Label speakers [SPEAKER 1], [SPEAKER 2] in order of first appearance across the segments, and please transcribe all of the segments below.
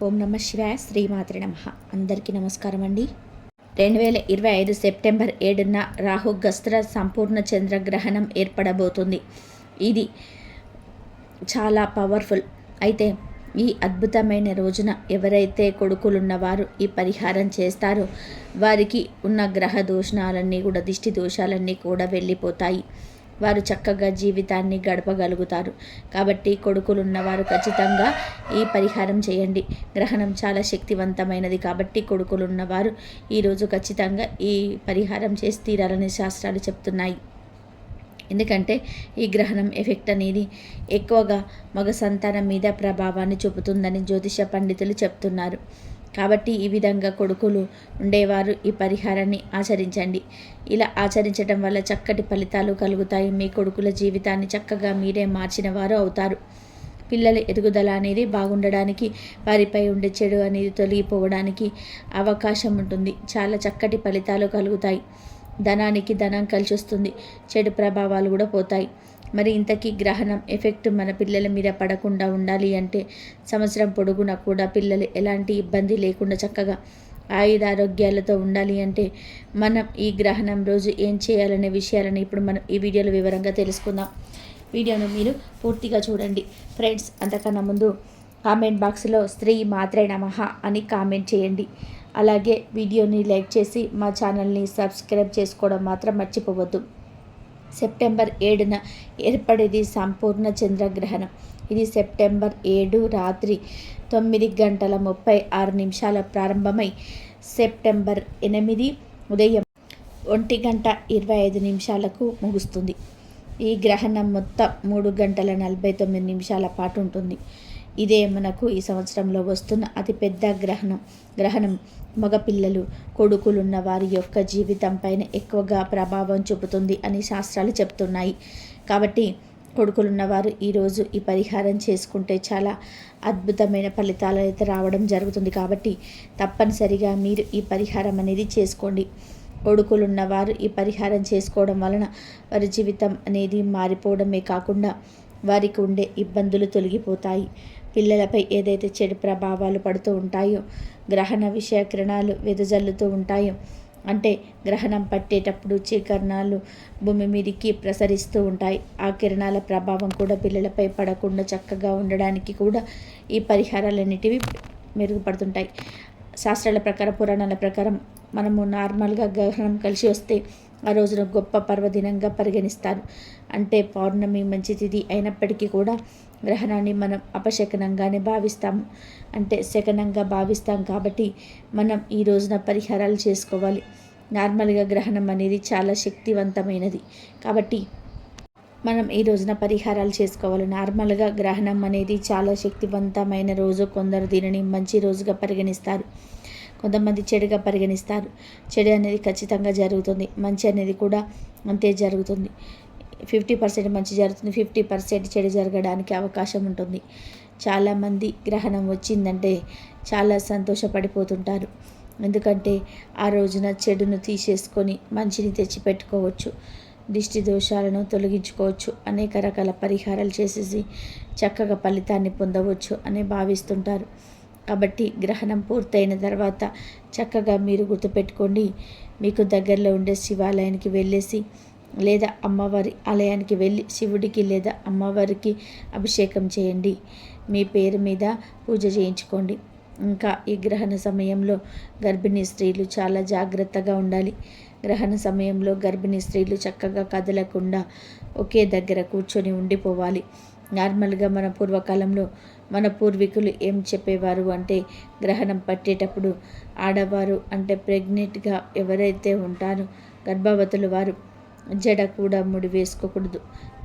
[SPEAKER 1] ఓం నమ శివాయ, శ్రీమాత్రే నమః. అందరికీ నమస్కారం అండి. 2025 సెప్టెంబర్ 7న రాహుగ్రస్త సంపూర్ణ చంద్రగ్రహణం ఏర్పడబోతుంది. ఇది చాలా పవర్ఫుల్. అయితే ఈ అద్భుతమైన రోజున ఎవరైతే కొడుకులున్నవారు ఈ పరిహారం చేస్తారో వారికి ఉన్న గ్రహ దోషాలన్నీ కూడా, దిష్టి దోషాలన్నీ కూడా వెళ్ళిపోతాయి. వారు చక్కగా జీవితాన్ని గడపగలుగుతారు. కాబట్టి కొడుకులున్నవారు ఖచ్చితంగా ఈ పరిహారం చేయండి. గ్రహణం చాలా శక్తివంతమైనది కాబట్టి కొడుకులున్నవారు ఈరోజు ఖచ్చితంగా ఈ పరిహారం చేసి తీరాలని శాస్త్రాలు చెప్తున్నాయి. ఎందుకంటే ఈ గ్రహణం ఎఫెక్ట్ అనేది ఎక్కువగా మగ సంతానం మీద ప్రభావాన్ని చూపుతుందని జ్యోతిష పండితులు చెప్తున్నారు. కాబట్టి ఈ విధంగా కొడుకులు ఉండేవారు ఈ పరిహారాన్ని ఆచరించండి. ఇలా ఆచరించడం వల్ల చక్కటి ఫలితాలు కలుగుతాయి. మీ కొడుకుల జీవితాన్ని చక్కగా మీరే మార్చిన వారు అవుతారు. పిల్లల ఎదుగుదల అనేది బాగుండడానికి, వారిపై ఉండే చెడు అనేది తొలగిపోవడానికి అవకాశం ఉంటుంది. చాలా చక్కటి ఫలితాలు కలుగుతాయి. ధనానికి ధనం కలిసి వస్తుంది. చెడు ప్రభావాలు కూడా పోతాయి. మరి ఇంతకీ గ్రహణం ఎఫెక్ట్ మన పిల్లల మీద పడకుండా ఉండాలి అంటే, సంవత్సరం పొడుగునా కూడా పిల్లలు ఎలాంటి ఇబ్బంది లేకుండా చక్కగా ఆయుధారోగ్యాలతో ఉండాలి అంటే మనం ఈ గ్రహణం రోజు ఏం చేయాలనే విషయాలను ఇప్పుడు మనం ఈ వీడియోలో వివరంగా తెలుసుకుందాం. వీడియోను మీరు పూర్తిగా చూడండి ఫ్రెండ్స్. అంతకన్నా ముందు కామెంట్ బాక్స్లో శ్రీ మాత్రే నమః అని కామెంట్ చేయండి. అలాగే వీడియోని లైక్ చేసి మా ఛానల్ని సబ్స్క్రైబ్ చేసుకోవడం మాత్రం మర్చిపోవద్దు. సెప్టెంబర్ 7న ఏర్పడేది సంపూర్ణ చంద్రగ్రహణం. ఇది సెప్టెంబర్ 7 రాత్రి 9:36 ప్రారంభమై సెప్టెంబర్ 8 ఉదయం 1:25 ముగుస్తుంది. ఈ గ్రహణం మొత్తం 3:49 పాటు ఉంటుంది. ఇదే మనకు ఈ సంవత్సరంలో వస్తున్న అతిపెద్ద గ్రహణం మగపిల్లలు, కొడుకులున్న వారి యొక్క జీవితం పైన ఎక్కువగా ప్రభావం చూపుతుంది అని శాస్త్రాలు చెప్తున్నాయి. కాబట్టి కొడుకులున్నవారు ఈరోజు ఈ పరిహారం చేసుకుంటే చాలా అద్భుతమైన ఫలితాలు అయితే రావడం జరుగుతుంది. కాబట్టి తప్పనిసరిగా మీరు ఈ పరిహారం అనేది చేసుకోండి. కొడుకులున్నవారు ఈ పరిహారం చేసుకోవడం వలన వారి జీవితం అనేది మారిపోవడమే కాకుండా వారికి ఉండే ఇబ్బందులు తొలగిపోతాయి. పిల్లలపై ఏదైతే చెడు ప్రభావాలు పడుతూ ఉంటాయో, గ్రహణ విషయ కిరణాలు వెదజల్లుతూ ఉంటాయో, అంటే గ్రహణం పట్టేటప్పుడు కిరణాలు భూమి మీదికి ప్రసరిస్తూ ఉంటాయి. ఆ కిరణాల ప్రభావం కూడా పిల్లలపై పడకుండా చక్కగా ఉండడానికి కూడా ఈ పరిహారాలన్నిటివి మెరుగుపడుతుంటాయి. శాస్త్రాల ప్రకారం, పురాణాల ప్రకారం మనము నార్మల్గా గ్రహణం కలిసి వస్తే ఆ రోజున గొప్ప పర్వదినంగా పరిగణిస్తారు. అంటే పౌర్ణమి మంచి తిథి అయినప్పటికీ కూడా గ్రహణాన్ని మనం అపశకనంగానే భావిస్తాము. అంటే శకనంగా భావిస్తాం. కాబట్టి మనం ఈ రోజున పరిహారాలు చేసుకోవాలి. నార్మల్గా గ్రహణం అనేది చాలా శక్తివంతమైనది. కాబట్టి మనం ఈ రోజున పరిహారాలు చేసుకోవాలి. నార్మల్గా గ్రహణం అనేది చాలా శక్తివంతమైన రోజు. కొందరు దీనిని మంచి రోజుగా పరిగణిస్తారు, కొంతమంది చెడుగా పరిగణిస్తారు. చెడు అనేది ఖచ్చితంగా జరుగుతుంది, మంచి అనేది కూడా అంతే జరుగుతుంది. 50% మంచి జరుగుతుంది, 50% చెడు జరగడానికి అవకాశం ఉంటుంది. చాలామంది గ్రహణం వచ్చిందంటే చాలా సంతోషపడిపోతుంటారు. ఎందుకంటే ఆ రోజున చెడును తీసేసుకొని మంచిని తెచ్చిపెట్టుకోవచ్చు, దిష్టి దోషాలను తొలగించుకోవచ్చు, అనేక రకాల పరిహారాలు చేసేసి చక్కగా ఫలితాన్ని పొందవచ్చు అని భావిస్తుంటారు. కాబట్టి గ్రహణం పూర్తయిన తర్వాత చక్కగా మీరు గుర్తుపెట్టుకోండి, మీకు దగ్గరలో ఉండే శివాలయానికి వెళ్ళేసి లేదా అమ్మవారి ఆలయానికి వెళ్ళి శివుడికి లేదా అమ్మవారికి అభిషేకం చేయండి. మీ పేరు మీద పూజ చేయించుకోండి. ఇంకా ఈ గ్రహణ సమయంలో గర్భిణీ స్త్రీలు చాలా జాగ్రత్తగా ఉండాలి. గ్రహణ సమయంలో గర్భిణీ స్త్రీలు చక్కగా కదలకుండా ఒకే దగ్గర కూర్చొని ఉండిపోవాలి. నార్మల్గా మన పూర్వకాలంలో మన పూర్వీకులు ఏం చెప్పేవారు అంటే, గ్రహణం పట్టేటప్పుడు ఆడవారు అంటే ప్రెగ్నెంట్గా ఎవరైతే ఉంటారో గర్భవతులు వారు జడ కూడా ముడి వేసుకోకూడదు,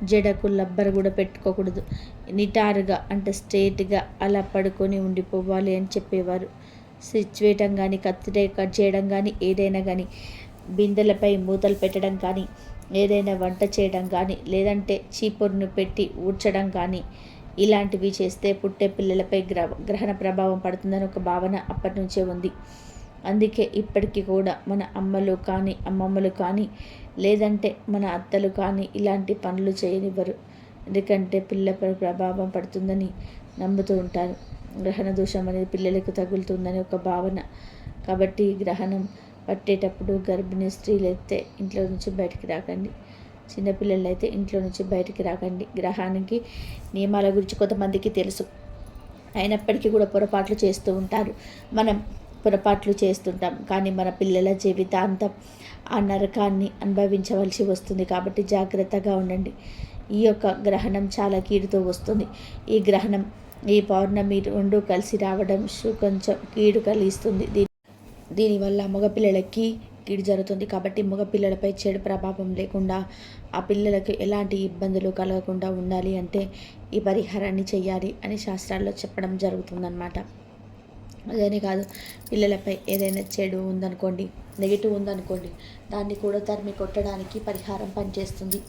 [SPEAKER 1] జడకు లబ్బర్ కూడా పెట్టుకోకూడదు, నిటారుగా అంటే స్ట్రేట్గా అలా పడుకొని ఉండిపోవాలి అని చెప్పేవారు. స్విచ్ వేయటం కానీ, కత్తిరే కట్ చేయడం కానీ, ఏదైనా కానీ, బిందెలపై మూతలు పెట్టడం కానీ, ఏదైనా వంట చేయడం కానీ, లేదంటే చీపురును పెట్టి ఊడ్చడం కానీ, ఇలాంటివి చేస్తే పుట్టే పిల్లలపై గ్రహణ ప్రభావం పడుతుందని ఒక భావన అప్పటి నుంచే ఉంది. అందుకే ఇప్పటికీ కూడా మన అమ్మలు కానీ, అమ్మమ్మలు కానీ, లేదంటే మన అత్తలు కానీ ఇలాంటి పనులు చేయనివ్వరు. ఎందుకంటే పిల్లపై ప్రభావం పడుతుందని నమ్ముతూ ఉంటారు. గ్రహణ దోషం అనేది పిల్లలకు తగులుతుందని ఒక భావన. కాబట్టి గ్రహణం పట్టేటప్పుడు గర్భిణీ స్త్రీలు అయితే ఇంట్లో నుంచి బయటికి రాకండి. చిన్నపిల్లలు అయితే ఇంట్లో నుంచి బయటికి రాకండి. గ్రహానికి నియమాల గురించి కొంతమందికి తెలుసు, అయినప్పటికీ కూడా పొరపాట్లు చేస్తూ ఉంటారు. మనం పొరపాట్లు చేస్తుంటాం, కానీ మన పిల్లల జీవితాంతం ఆ నరకాన్ని అనుభవించవలసి వస్తుంది. కాబట్టి జాగ్రత్తగా ఉండండి. ఈ యొక్క గ్రహణం చాలా కీడుతో వస్తుంది. ఈ గ్రహణం, ఈ పౌర్ణమి రెండు కలిసి రావడం కొంచెం కీడు కలిగిస్తుంది. దీనివల్ల మగపిల్లలకి కీడు జరుగుతుంది. కాబట్టి మగపిల్లలపై చెడు ప్రభావం లేకుండా, ఆ పిల్లలకు ఎలాంటి ఇబ్బందులు కలగకుండా ఉండాలి అంటే ఈ పరిహారాన్ని చేయాలి అని శాస్త్రాల్లో చెప్పడం జరుగుతుందన్నమాట. అదేనే కాదు, పిల్లలపై ఏదైనా చెడు ఉందనుకోండి, నెగిటివ్ ఉందనుకోండి, దాన్ని కూడా తరిమి కొట్టడానికి పరిహారం పనిచేస్తుంది.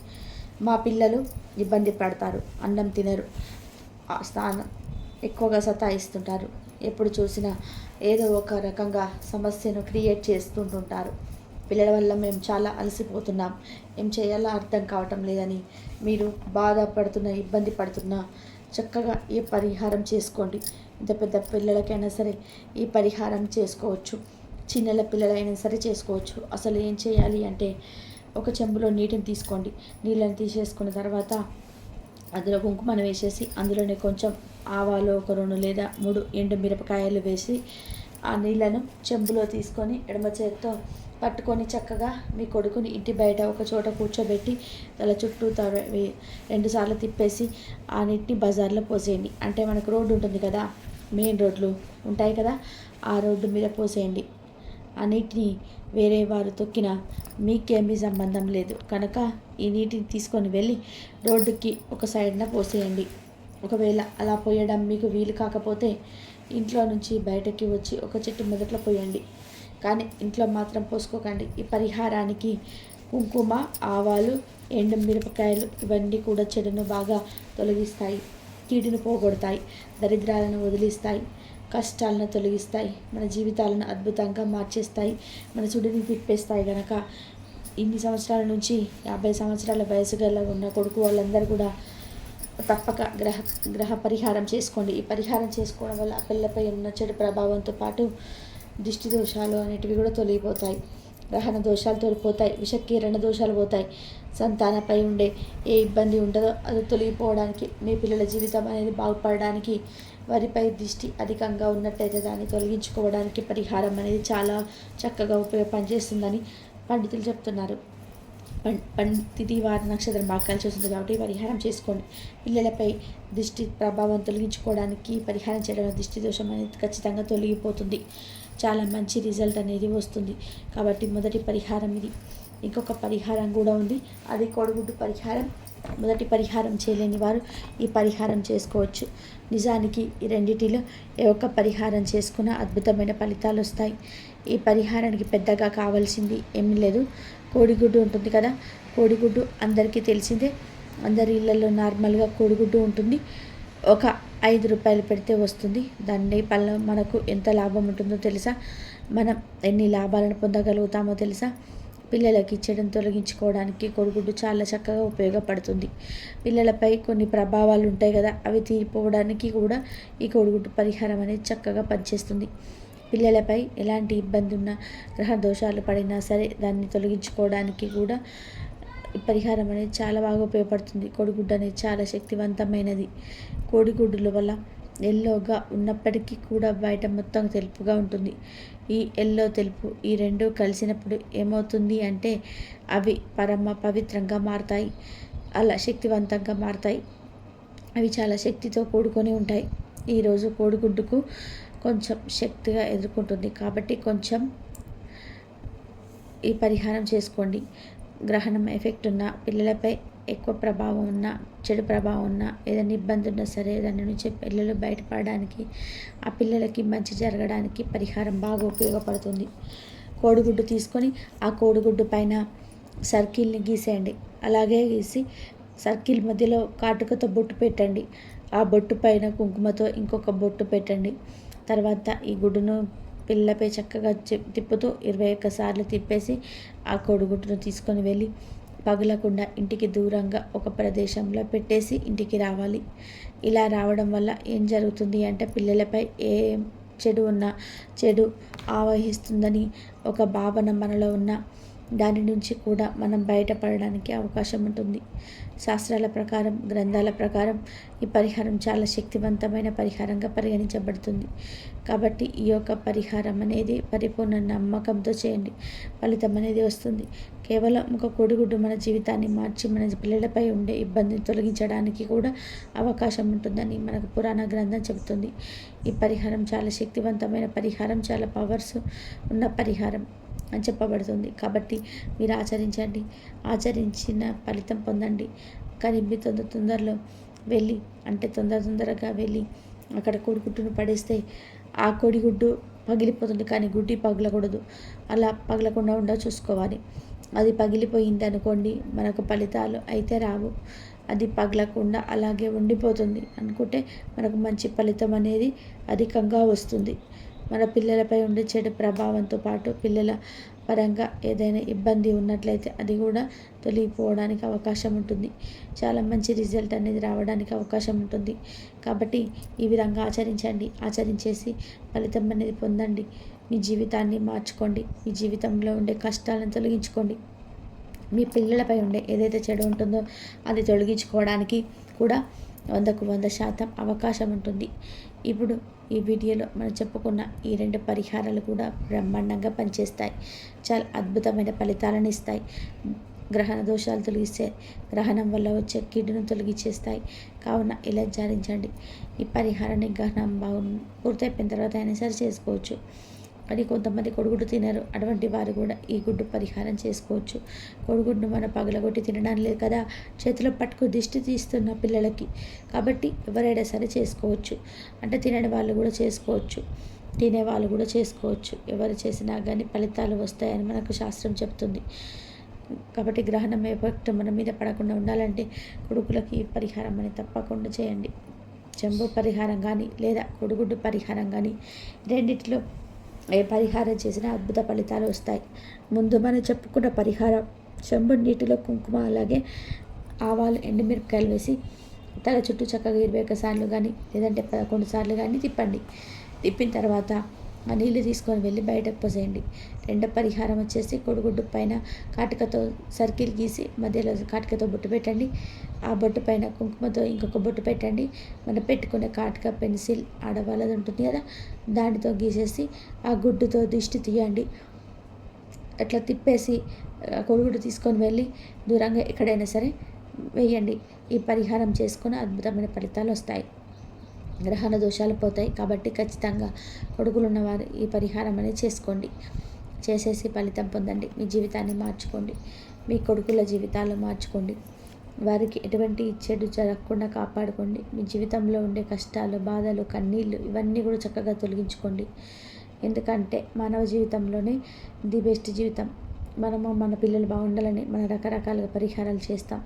[SPEAKER 1] మా పిల్లలు ఇబ్బంది పడతారు, అన్నం తినరు, స్నానం ఎక్కువగా సతాయిస్తుంటారు, ఎప్పుడు చూసినా ఏదో ఒక రకంగా సమస్యను క్రియేట్ చేస్తుంటుంటారు, పిల్లల వల్ల మేము చాలా అలసిపోతున్నాం, ఏం చేయాలో అర్థం కావటం లేదని మీరు బాధపడుతున్నా, ఇబ్బంది పడుతున్నా చక్కగా ఈ పరిహారం చేసుకోండి. ఇంత పెద్ద పిల్లలకైనా సరే ఈ పరిహారం చేసుకోవచ్చు, చిన్నల పిల్లలైనా సరే చేసుకోవచ్చు. అసలు ఏం చేయాలి అంటే, ఒక చెంబులో నీటిని తీసుకోండి. నీళ్ళని తీసేసుకున్న తర్వాత అందులో కుంకుమను వేసేసి, అందులోనే కొంచెం ఆవాలు ఒక 2 లేదా 3 ఎండు మిరపకాయలు వేసి, ఆ నీళ్ళను చెంబులో తీసుకొని ఎడమ చేతితో పట్టుకొని చక్కగా మీ కొడుకుని ఇంటి బయట ఒక చోట కూర్చోబెట్టి తల చుట్టూ 2 సార్లు తిప్పేసి ఆ నీటిని బజార్లో పోసేయండి. అంటే మనకు రోడ్డు ఉంటుంది కదా, మెయిన్ రోడ్లు ఉంటాయి కదా, ఆ రోడ్డు మీద పోసేయండి. ఆ నీటిని వేరే వారు తొక్కినా మీకేమీ సంబంధం లేదు కనుక ఈ నీటిని తీసుకొని వెళ్ళి రోడ్డుకి ఒక సైడ్న పోసేయండి. ఒకవేళ అలా పోయడం మీకు వీలు కాకపోతే ఇంట్లో నుంచి బయటకి వచ్చి ఒక చెట్టు మొదట్లో పోయండి, కానీ ఇంట్లో మాత్రం పోసుకోకండి. ఈ పరిహారానికి కుంకుమ, ఆవాలు, ఎండు మిరపకాయలు ఇవన్నీ కూడా చెడును బాగా తొలగిస్తాయి, కీడును పోగొడతాయి, దరిద్రాలను వదిలిస్తాయి, కష్టాలను తొలగిస్తాయి, మన జీవితాలను అద్భుతంగా మార్చేస్తాయి, మన చుడిని తిప్పేస్తాయి. కనుక ఇన్ని సంవత్సరాల నుంచి 50 సంవత్సరాల వయసు గల ఉన్న కొడుకు వాళ్ళందరూ కూడా తప్పక గ్రహ పరిహారం చేసుకోండి. ఈ పరిహారం చేసుకోవడం వల్ల ఆ పిల్లపై ఉన్న చెడు ప్రభావంతో పాటు దిష్టి దోషాలు అనేటివి కూడా తొలగిపోతాయి, గ్రహణ దోషాలు తొలగిపోతాయి, విషకిరణ దోషాలు పోతాయి, సంతానపై ఉండే ఏ ఇబ్బంది ఉండదో అది తొలగిపోవడానికి, మీ పిల్లల జీవితం అనేది బాగుపడడానికి, వారిపై దిష్టి అధికంగా ఉన్నట్టయితే దాన్ని తొలగించుకోవడానికి పరిహారం అనేది చాలా చక్కగా పనిచేస్తుందని పండితులు చెప్తున్నారు. తిథి వారి నక్షత్రం బాగా కలిసి వస్తుంది కాబట్టి పరిహారం చేసుకోండి. పిల్లలపై దిష్టి ప్రభావం తొలగించుకోవడానికి పరిహారం చేయడం, దిష్టి దోషం అనేది ఖచ్చితంగా తొలగిపోతుంది, చాలా మంచి రిజల్ట్ అనేది వస్తుంది. కాబట్టి మొదటి పరిహారం ఇది. ఇంకొక పరిహారం కూడా ఉంది, అది కోడిగుడ్డు పరిహారం. మొదటి పరిహారం చేయలేని వారు ఈ పరిహారం చేసుకోవచ్చు. నిజానికి ఈ రెండిటిలో ఏ ఒక్క పరిహారం చేసుకున్నా అద్భుతమైన ఫలితాలు వస్తాయి. ఈ పరిహారానికి పెద్దగా కావాల్సింది ఏమీ లేదు, కోడిగుడ్డు ఉంటుంది కదా, కోడిగుడ్డు అందరికీ తెలిసిందే, అందరి ఇళ్ళల్లో నార్మల్గా కోడిగుడ్డు ఉంటుంది. ఒక 5 రూపాయలు పెడితే వస్తుంది. దాన్ని మనకు ఎంత లాభం ఉంటుందో తెలుసా, మనం ఎన్ని లాభాలను పొందగలుగుతామో తెలుసా. పిల్లలకి చెడును తొలగించుకోవడానికి కోడిగుడ్డు చాలా చక్కగా ఉపయోగపడుతుంది. పిల్లలపై కొన్ని ప్రభావాలు ఉంటాయి కదా, అవి తీరిపోవడానికి కూడా ఈ కోడిగుడ్డు పరిహారం అనేది చక్కగా పనిచేస్తుంది. పిల్లలపై ఎలాంటి ఇబ్బంది ఉన్నా, గ్రహ దోషాలు పడినా సరే దాన్ని తొలగించుకోవడానికి కూడా ఈ పరిహారం అనేది చాలా బాగా ఉపయోగపడుతుంది. కోడిగుడ్డు అనేది చాలా శక్తివంతమైనది. కోడిగుడ్డుల వల్ల ఎల్లోగా ఉన్నప్పటికీ కూడా బయట మొత్తం తెలుపుగా ఉంటుంది. ఈ ఎల్లో తెలుపు ఈ రెండు కలిసినప్పుడు ఏమవుతుంది అంటే అవి పరమ పవిత్రంగా మారతాయి, అలా శక్తివంతంగా మారతాయి. అవి చాలా శక్తితో కూడుకొని ఉంటాయి. ఈరోజు కోడిగుడ్డుకు కొంచెం శక్తిగా ఎదుర్కొంటుంది కాబట్టి కొంచెం ఈ పరిహారం చేసుకోండి. గ్రహణం ఎఫెక్ట్ ఉన్న పిల్లలపై ఎక్కువ ప్రభావం ఉన్న, చెడు ప్రభావం ఉన్న, ఏదైనా ఇబ్బంది ఉన్నా సరే దాని నుంచి పిల్లలు బయటపడడానికి, ఆ పిల్లలకి మంచి జరగడానికి పరిహారం బాగా ఉపయోగపడుతుంది. కోడిగుడ్డు తీసుకొని ఆ కోడిగుడ్డు పైన సర్కిల్ని గీసేయండి. అలాగే గీసి సర్కిల్ మధ్యలో కాటుకతో బొట్టు పెట్టండి. ఆ బొట్టు పైన కుంకుమతో ఇంకొక బొట్టు పెట్టండి. తర్వాత ఈ గుడ్డును పిల్లపై చక్కగా తిప్పుతూ 21 సార్లు తిప్పేసి ఆ కోడిగుడ్డును తీసుకొని వెళ్ళి పగలకుండా ఇంటికి దూరంగా ఒక ప్రదేశంలో పెట్టేసి ఇంటికి రావాలి. ఇలా రావడం వల్ల ఏం జరుగుతుంది అంటే పిల్లలపై ఏ చెడు ఉన్నా చెడు ఆవహిస్తుందని ఒక భావన మనలో ఉన్న దాని నుంచి కూడా మనం బయటపడడానికి అవకాశం ఉంటుంది. శాస్త్రాల ప్రకారం, గ్రంథాల ప్రకారం ఈ పరిహారం చాలా శక్తివంతమైన పరిహారంగా పరిగణించబడుతుంది. కాబట్టి ఈ యొక్క పరిహారం అనేది పరిపూర్ణ నమ్మకంతో చేయండి, ఫలితం అనేది వస్తుంది. కేవలం ఒక కోడిగుడ్డు మన జీవితాన్ని మార్చి మన పిల్లలపై ఉండే ఇబ్బందిని తొలగించడానికి కూడా అవకాశం ఉంటుందని మనకు పురాణ గ్రంథం చెబుతుంది. ఈ పరిహారం చాలా శక్తివంతమైన పరిహారం, చాలా పవర్స్ ఉన్న పరిహారం అని చెప్పబడుతుంది. కాబట్టి మీరు ఆచరించండి, ఆచరించిన ఫలితం పొందండి. కానీ మీరు తొందరలో వెళ్ళి అంటే తొందరగా వెళ్ళి అక్కడ కోడిగుడ్డును పడేస్తే ఆ కోడిగుడ్డు పగిలిపోతుంది, కానీ గుడ్డి పగలకూడదు. అలా పగలకుండా చూసుకోవాలి. అది పగిలిపోయింది అనుకోండి, మనకు ఫలితాలు అయితే రావు. అది పగలకుండా అలాగే ఉండిపోతుంది అనుకుంటే మనకు మంచి ఫలితం అనేది అధికంగా వస్తుంది. మన పిల్లలపై ఉండే చెడు ప్రభావంతో పాటు పిల్లల పరంగా ఏదైనా ఇబ్బంది ఉన్నట్లయితే అది కూడా తొలగిపోవడానికి అవకాశం ఉంటుంది. చాలా మంచి రిజల్ట్ అనేది రావడానికి అవకాశం ఉంటుంది. కాబట్టి ఈ విధంగా ఆచరించండి, ఆచరించేసి ఫలితం అనేది పొందండి. మీ జీవితాన్ని మార్చుకోండి, మీ జీవితంలో ఉండే కష్టాలను తొలగించుకోండి. మీ పిల్లలపై ఉండే ఏదైతే చెడు ఉంటుందో అది తొలగించుకోవడానికి కూడా 100% అవకాశం ఉంటుంది. ఇప్పుడు ఈ వీడియోలో మనం చెప్పుకున్న ఈ 2 పరిహారాలు కూడా బ్రహ్మాండంగా పనిచేస్తాయి. చాలా అద్భుతమైన ఫలితాలను ఇస్తాయి. గ్రహణ దోషాలు తొలగిస్తాయి, గ్రహణం వల్ల వచ్చే కీడును తొలగించేస్తాయి. కావున ఇలా ఆచరించండి. ఈ పరిహారాన్ని గ్రహణం పూర్తయిపోయిన తర్వాత అయినా సరే చేసుకోవచ్చు. కానీ కొంతమంది కోడిగుడ్డు తినరు, అటువంటి వారు కూడా ఈ గుడ్డు పరిహారం చేసుకోవచ్చు. కోడిగుడ్డును మనం పగలగొట్టి తినడం లేదు కదా, చేతిలో పట్టుకు దిష్టి తీస్తున్న పిల్లలకి. కాబట్టి ఎవరైనా సరే చేసుకోవచ్చు. అంటే తినని వాళ్ళు కూడా చేసుకోవచ్చు, తినేవాళ్ళు కూడా చేసుకోవచ్చు. ఎవరు చేసినా కానీ ఫలితాలు వస్తాయని మనకు శాస్త్రం చెప్తుంది. కాబట్టి గ్రహణం ఎఫెక్ట్ మన మీద పడకుండా ఉండాలంటే కొడుకులకి ఈ పరిహారం అని తప్పకుండా చేయండి. చెంబు పరిహారం కానీ లేదా కోడిగుడ్డు పరిహారం కానీ రెండిటిలో ఏ పరిహారం చేసినా అద్భుత ఫలితాలు వస్తాయి. ముందు మనం చెప్పుకున్న పరిహారం చెంబు నీటిలో కుంకుమ అలాగే ఆవాలు ఎండుమిరపకాయలు వేసి తల చుట్టూ చక్కగా 21 సార్లు కానీ లేదంటే 11 సార్లు కానీ తిప్పండి. తిప్పిన తర్వాత ఆ నీళ్ళు తీసుకొని వెళ్ళి బయటకు పోసేయండి. రెండో పరిహారం వచ్చేసి కోడిగుడ్డు పైన కాటికతో సర్కిల్ గీసి మధ్యలో కాటికతో బొట్టు పెట్టండి. ఆ బొట్టు పైన కుంకుమతో ఇంకొక బొట్టు పెట్టండి. మనం పెట్టుకునే కాటిక పెన్సిల్ ఆడవాళ్ళది ఉంటుంది కదా, దానితో గీసేసి ఆ గుడ్డుతో దిష్టి తీయండి. అట్లా తిప్పేసి కోడిగుడ్డు తీసుకొని వెళ్ళి దూరంగా ఎక్కడైనా సరే వేయండి. ఈ పరిహారం చేసుకుని అద్భుతమైన ఫలితాలు వస్తాయి, గ్రహణ దోషాలు పోతాయి. కాబట్టి ఖచ్చితంగా కొడుకులు ఉన్నవారు ఈ పరిహారం అనేది చేసుకోండి. చేసేసి ఫలితం పొందండి. మీ జీవితాన్ని మార్చుకోండి, మీ కొడుకుల జీవితాలు మార్చుకోండి. వారికి ఎటువంటి చెడు జరగకుండా కాపాడుకోండి. మీ జీవితంలో ఉండే కష్టాలు, బాధలు, కన్నీళ్ళు ఇవన్నీ కూడా చక్కగా తొలగించుకోండి. ఎందుకంటే మానవ జీవితంలోనే ది బెస్ట్ జీవితం. మనము మన పిల్లలు బాగుండాలని మనం రకరకాలుగా పరిహారాలు చేస్తాం,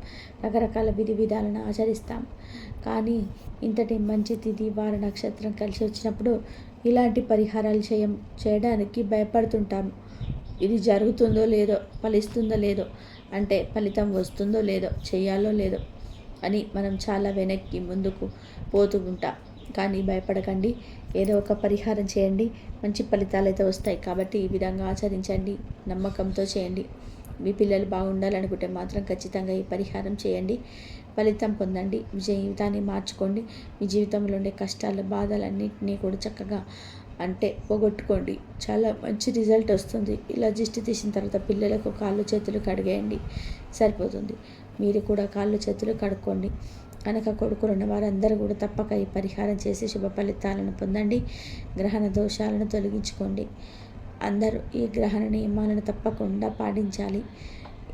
[SPEAKER 1] రకరకాల విధి విధాలను ఆచరిస్తాం. కానీ ఇంతటి మంచి తిథి వార నక్షత్రం కలిసి వచ్చినప్పుడు ఇలాంటి పరిహారాలు చేయడానికి భయపడుతుంటాం. ఇది జరుగుతుందో లేదో, ఫలిస్తుందో లేదో, అంటే ఫలితం వస్తుందో లేదో, చేయాలో లేదో అని మనం చాలా వెనక్కి ముందుకు పోతూ ఉంటాం. కానీ భయపడకండి, ఏదో ఒక పరిహారం చేయండి, మంచి ఫలితాలు అయితే వస్తాయి. కాబట్టి ఈ విధంగా ఆచరించండి, నమ్మకంతో చేయండి. మీ పిల్లలు బాగుండాలనుకుంటే మాత్రం ఖచ్చితంగా ఈ పరిహారం చేయండి, ఫలితం పొందండి, మీ జీవితాన్ని మార్చుకోండి. మీ జీవితంలో ఉండే కష్టాలు, బాధలన్నింటినీ కూడా చక్కగా పోగొట్టుకోండి. చాలా మంచి రిజల్ట్ వస్తుంది. ఇలా దిష్టి తీసిన తర్వాత పిల్లలకు కాళ్ళు చేతులు కడిగేయండి, సరిపోతుంది. మీరు కూడా కాళ్ళు చేతులు కడుక్కోండి. కనుక కొడుకులు ఉన్న వారందరూ కూడా తప్పక ఈ పరిహారం చేసి శుభ ఫలితాలను పొందండి, గ్రహణ దోషాలను తొలగించుకోండి. అందరూ ఈ గ్రహణ నియమాలను తప్పకుండా పాటించాలి.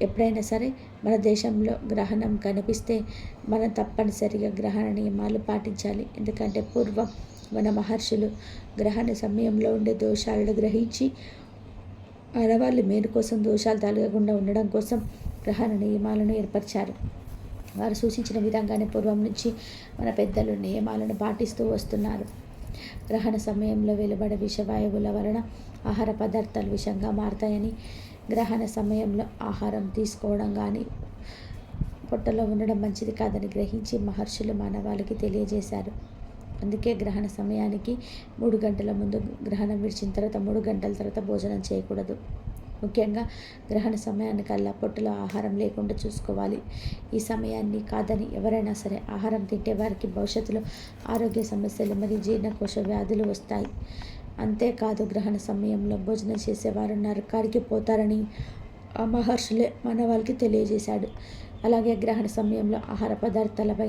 [SPEAKER 1] ఎప్పుడైనా సరే మన దేశంలో గ్రహణం కనిపిస్తే మనం తప్పనిసరిగా గ్రహణ నియమాలు పాటించాలి. ఎందుకంటే పూర్వం మన మహర్షులు గ్రహణ సమయంలో ఉండే దోషాలను గ్రహించి ఆడవాళ్ళు మేలు కోసం, దోషాలు తలగకుండా ఉండడం కోసం గ్రహణ నియమాలను ఏర్పరిచారు. వారు సూచించిన విధంగానే పూర్వం నుంచి మన పెద్దలు నియమాలను పాటిస్తూ వస్తున్నారు. గ్రహణ సమయంలో వెలువడే విషవాయువుల వలన ఆహార పదార్థాలు విషంగా మారతాయని, గ్రహణ సమయంలో ఆహారం తీసుకోవడం కానీ పొట్టలో ఉండడం మంచిది కాదని గ్రహించి మహర్షులు మానవాళికి తెలియజేశారు. అందుకే గ్రహణ సమయానికి 3 గంటల ముందు, గ్రహణం విడిచిన తర్వాత 3 గంటల తర్వాత భోజనం చేయకూడదు. ముఖ్యంగా గ్రహణ సమయానికల్లా పొట్టలో ఆహారం లేకుండా చూసుకోవాలి. ఈ సమయాన్ని కాదని ఎవరైనా సరే ఆహారం తింటే వారికి భవిష్యత్తులో ఆరోగ్య సమస్యలు మరియు జీర్ణకోశ వ్యాధులు వస్తాయి. అంతేకాదు, గ్రహణ సమయంలో భోజనం చేసేవారు నరకానికి పోతారని ఆ మహర్షులే మానవాళికి తెలియజేశాడు. అలాగే గ్రహణ సమయంలో ఆహార పదార్థాలపై,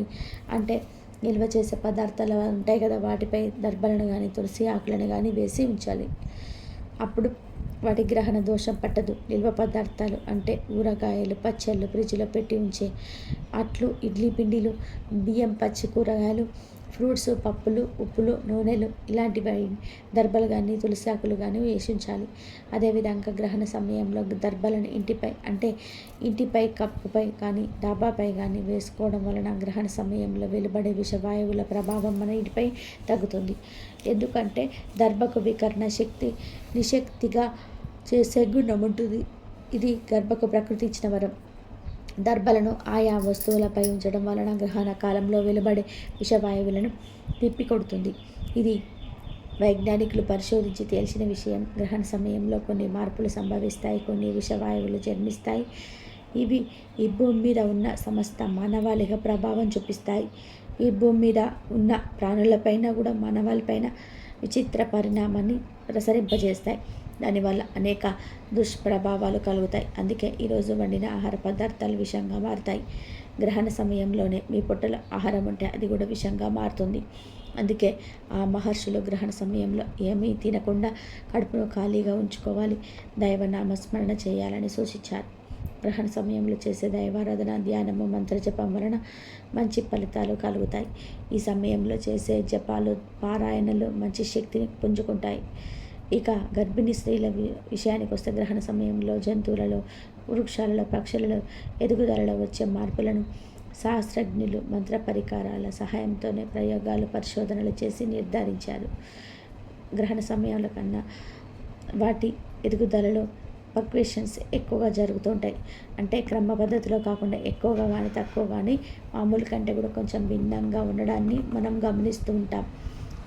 [SPEAKER 1] అంటే నిల్వ చేసే పదార్థాలు ఉంటాయి కదా, వాటిపై దర్భలను కానీ తులసి ఆకులను కానీ వేసి ఉంచాలి. అప్పుడు వాటి గ్రహణ దోషం పట్టదు. నిల్వ పదార్థాలు అంటే ఊరగాయలు, పచ్చళ్ళు, ఫ్రిడ్జ్లో పెట్టి ఉంచే అట్లు, ఇడ్లీ పిండిలు, బియ్యం, పచ్చి కూరగాయలు, ఫ్రూట్స్, పప్పులు, ఉప్పులు, నూనెలు ఇలాంటివి దర్భలు కానీ తులసాకులు కానీ వేసి ఉంచాలి. అదేవిధంగా గ్రహణ సమయంలో దర్భలను ఇంటిపై, అంటే ఇంటిపై కప్పుపై కానీ డాబాపై కానీ వేసుకోవడం వలన గ్రహణ సమయంలో వెలువడే విషవాయువుల ప్రభావం మన ఇంటిపై తగ్గుతుంది. ఎందుకంటే దర్భకు వికర్ణ శక్తి నిశక్తిగా చేసే గుణం ఉంటుంది. ఇది గర్భకు ప్రకృతి ఇచ్చిన వరం. దర్భలను ఆయా వస్తువులపై ఉంచడం వలన గ్రహణ కాలంలో వెలువడే విషవాయువులను తిప్పికొడుతుంది. ఇది వైజ్ఞానికులు పరిశోధించి తెలిసిన విషయం. గ్రహణ సమయంలో కొన్ని మార్పులు సంభవిస్తాయి, కొన్ని విషవాయువులు జన్మిస్తాయి. ఇవి ఈ భూమి మీద ఉన్న సమస్త మానవాళిగా ప్రభావం చూపిస్తాయి. ఈ భూమి మీద ఉన్న ప్రాణులపైన కూడా మానవాళిపైన విచిత్ర పరిణామాన్ని ప్రసరింపజేస్తాయి. దానివల్ల అనేక దుష్ప్రభావాలు కలుగుతాయి. అందుకే ఈరోజు వండిన ఆహార పదార్థాలు విషంగా మారుతాయి. గ్రహణ సమయంలోనే మీ పొట్టలో ఆహారం ఉంటే అది కూడా విషంగా మారుతుంది. అందుకే ఆ మహర్షులు గ్రహణ సమయంలో ఏమీ తినకుండా కడుపును ఖాళీగా ఉంచుకోవాలి, దైవనామస్మరణ చేయాలని సూచించారు. గ్రహణ సమయంలో చేసే దైవారాధన, ధ్యానము, మంత్రజపం వలన మంచి ఫలితాలు కలుగుతాయి. ఈ సమయంలో చేసే జపాలు, పారాయణలు మంచి శక్తిని పుంజుకుంటాయి. ఇక గర్భిణీ స్త్రీల విషయానికి వస్తే గ్రహణ సమయంలో జంతువులలో, వృక్షాలలో, పక్షులలో ఎదుగుదలలో వచ్చే మార్పులను శాస్త్రజ్ఞులు మంత్ర పరికరాల సహాయంతోనే ప్రయోగాలు, పరిశోధనలు చేసి నిర్ధారించారు. గ్రహణ సమయంలో కన్నా వాటి ఎదుగుదలలో ఫ్లక్చుయేషన్స్ ఎక్కువగా జరుగుతుంటాయి. అంటే క్రమ పద్ధతిలో కాకుండా ఎక్కువగా కానీ తక్కువ కానీ మామూలు కంటే కూడా కొంచెం భిన్నంగా ఉండడాన్ని మనం గమనిస్తూ ఉంటాం.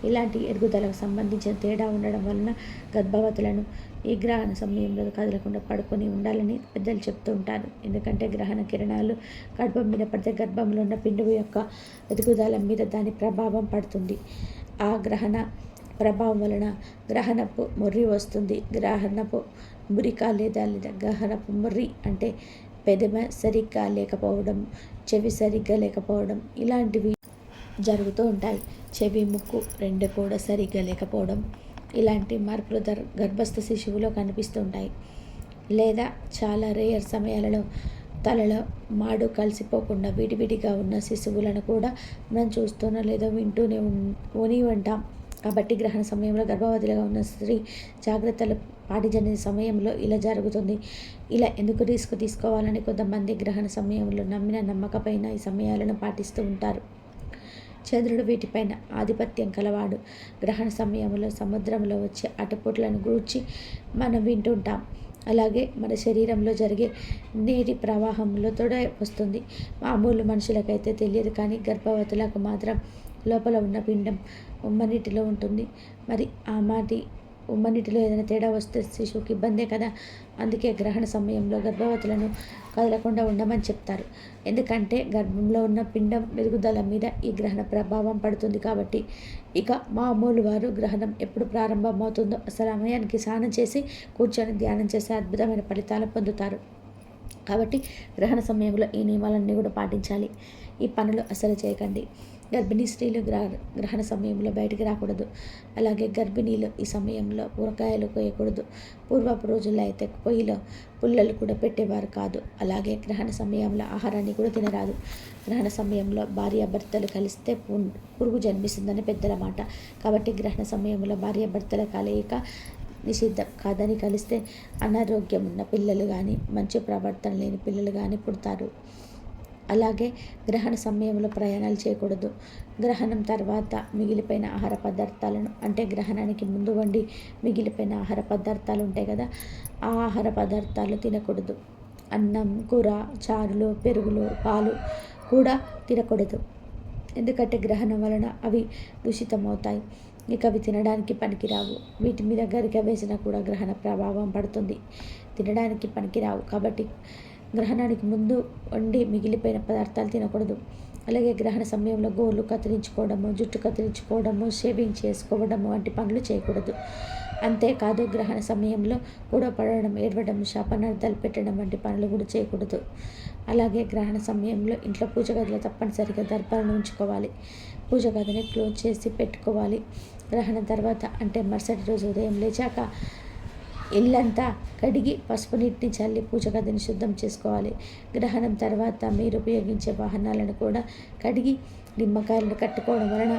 [SPEAKER 1] ఇలాంటి ఎదుగుదలకు సంబంధించిన తేడా ఉండడం వలన గర్భవతులను ఈ గ్రహణ సమయంలో కదలకుండా పడుకొని ఉండాలని పెద్దలు చెప్తూ ఉంటారు. ఎందుకంటే గ్రహణ కిరణాలు గర్భం మీద పడితే గర్భంలో ఉన్న పిండువు యొక్క ఎదుగుదల మీద దాని ప్రభావం పడుతుంది. ఆ గ్రహణ ప్రభావం వలన గ్రహణపు మొర్రి వస్తుంది. గ్రహణపు మురిక లేదా గ్రహణపు మొర్రి అంటే పెదమ సరిగ్గా లేకపోవడం, చెవి సరిగ్గా లేకపోవడం ఇలాంటివి జరుగుతూ ఉంటాయి. చెవి, ముక్కు రెండు కూడా సరిగ్గా లేకపోవడం ఇలాంటి మార్పులు గర్భస్థ శిశువులో కనిపిస్తూ ఉంటాయి. లేదా చాలా రేర్ సమయాలలో తలలో మాడు కలిసిపోకుండా విడివిడిగా ఉన్న శిశువులను కూడా మనం చూస్తూనే లేదా వింటూనే ఉంటాం. కాబట్టి గ్రహణ సమయంలో గర్భవతిగా ఉన్న స్త్రీ జాగ్రత్తలు పాటించని సమయంలో ఇలా జరుగుతుంది. ఇలా ఎందుకు రిస్క్ తీసుకోవాలని కొంతమంది గ్రహణ సమయంలో నమ్మిన నమ్మకపైన ఈ సమయాలను పాటిస్తూ ఉంటారు. చంద్రుడు వీటిపైన ఆధిపత్యం కలవాడు. గ్రహణ సమయంలో సముద్రంలో వచ్చే అటుపుట్లను గూర్చి మనం వింటుంటాం. అలాగే మన శరీరంలో జరిగే నీటి ప్రవాహంలో తోడ వస్తుంది. మామూలు మనుషులకైతే తెలియదు, కానీ గర్భవతులకు మాత్రం లోపల ఉన్న పిండం ఉమ్మనీటిలో ఉంటుంది. మరి ఆ మాటి ఉమ్మనీటిలో ఏదైనా తేడా వస్తే శిశువుకి ఇబ్బందే కదా. అందుకే గ్రహణ సమయంలో గర్భవతులను కదలకుండా ఉండమని చెప్తారు. ఎందుకంటే గర్భంలో ఉన్న పిండం మెరుగుదల మీద ఈ గ్రహణ ప్రభావం పడుతుంది. కాబట్టి ఇక మామూలు వారు గ్రహణం ఎప్పుడు ప్రారంభమవుతుందో సమయానికి స్నానం చేసి కూర్చొని ధ్యానం చేసే అద్భుతమైన ఫలితాలు పొందుతారు. కాబట్టి గ్రహణ సమయంలో ఈ నియమాలన్నీ కూడా పాటించాలి. ఈ పనులు అసలు చేయకండి. గర్భిణీ స్త్రీలు గ్రహణ సమయంలో బయటికి రాకూడదు. అలాగే గర్భిణీలు ఈ సమయంలో ఊరగాయలు కోయకూడదు. పూర్వపు రోజుల్లో అయితే పొయ్యిలో పుల్లలు కూడా పెట్టేవారు కాదు. అలాగే గ్రహణ సమయంలో ఆహారాన్ని కూడా తినరాదు. గ్రహణ సమయంలో భార్యాభర్తలు కలిస్తే పురుగు జన్మిస్తుందని పెద్దల మాట. కాబట్టి గ్రహణ సమయంలో భార్యాభర్తల కలయిక నిషిద్ధం. కాదని కలిస్తే అనారోగ్యం ఉన్న పిల్లలు కానీ మంచి ప్రవర్తన లేని పిల్లలు కానీ పుడతారు. అలాగే గ్రహణ సమయంలో ప్రయాణాలు చేయకూడదు. గ్రహణం తర్వాత మిగిలిపోయిన ఆహార పదార్థాలను, అంటే గ్రహణానికి ముందు వండి మిగిలిపోయిన ఆహార పదార్థాలు ఉంటాయి కదా, ఆ ఆహార పదార్థాలు తినకూడదు. అన్నం, కూర, చారులు, పెరుగులు, పాలు కూడా తినకూడదు. ఎందుకంటే గ్రహణం వలన అవి దూషితమవుతాయి. ఇక అవి తినడానికి పనికిరావు. వీటి మీద గరిక వేసినా కూడా గ్రహణ ప్రభావం పడుతుంది. తినడానికి పనికిరావు. కాబట్టి గ్రహణానికి ముందు వండి మిగిలిపోయిన పదార్థాలు తినకూడదు. అలాగే గ్రహణ సమయంలో గోర్లు కత్తిరించుకోవడము, జుట్టు కత్తిరించుకోవడము, షేవింగ్ చేసుకోవడము వంటి పనులు చేయకూడదు. అంతేకాదు గ్రహణ సమయంలో గొడవ పడడం, ఏడవడం, శాపనార్థాలు పెట్టడం వంటి పనులు కూడా చేయకూడదు. అలాగే గ్రహణ సమయంలో ఇంట్లో పూజ గదిలో తప్పనిసరిగా దర్భాలను ఉంచుకోవాలి. పూజ గదిని క్లోజ్ చేసి పెట్టుకోవాలి. గ్రహణం తర్వాత అంటే మరుసటి రోజు ఉదయం లేచాక ఇల్లంతా కడిగి పసుపు నీటిని చల్లి పూజ గదిని శుద్ధం చేసుకోవాలి. గ్రహణం తర్వాత మీరు ఉపయోగించే వాహనాలను కూడా కడిగి నిమ్మకాయలను కట్టుకోవడం వలన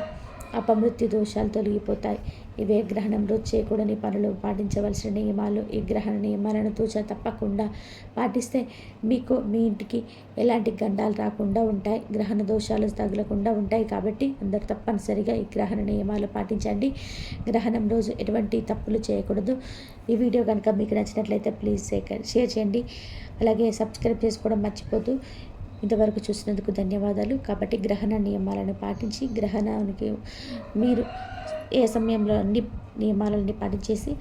[SPEAKER 1] అపమృత్యు దోషాలు తొలగిపోతాయి. ఇవే గ్రహణం రోజు చేయకూడని పనులు, పాటించవలసిన నియమాలు. ఈ గ్రహణ నియమాలను తూచా తప్పకుండా పాటిస్తే మీకు మీ ఇంటికి ఎలాంటి గండాలు రాకుండా ఉంటాయి, గ్రహణ దోషాలు తగలకుండా ఉంటాయి. కాబట్టి అందరు తప్పనిసరిగా ఈ గ్రహణ నియమాలు పాటించండి. గ్రహణం రోజు ఎటువంటి తప్పులు చేయకూడదు. ఈ వీడియో కనుక మీకు నచ్చినట్లయితే ప్లీజ్ షేర్ చేయండి. అలాగే సబ్స్క్రైబ్ చేసుకోవడం మర్చిపోతూ. ఇంతవరకు చూసినందుకు ధన్యవాదాలు. కాబట్టి గ్రహణ నియమాలను పాటించి గ్రహణానికి మీరు ఏ సమయంలో అన్ని నియమాలన్నీ పాటించేసి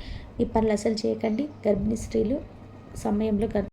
[SPEAKER 1] ఈ పనులు అసలు చేయకండి. గర్భిణీ స్త్రీలు సమయంలో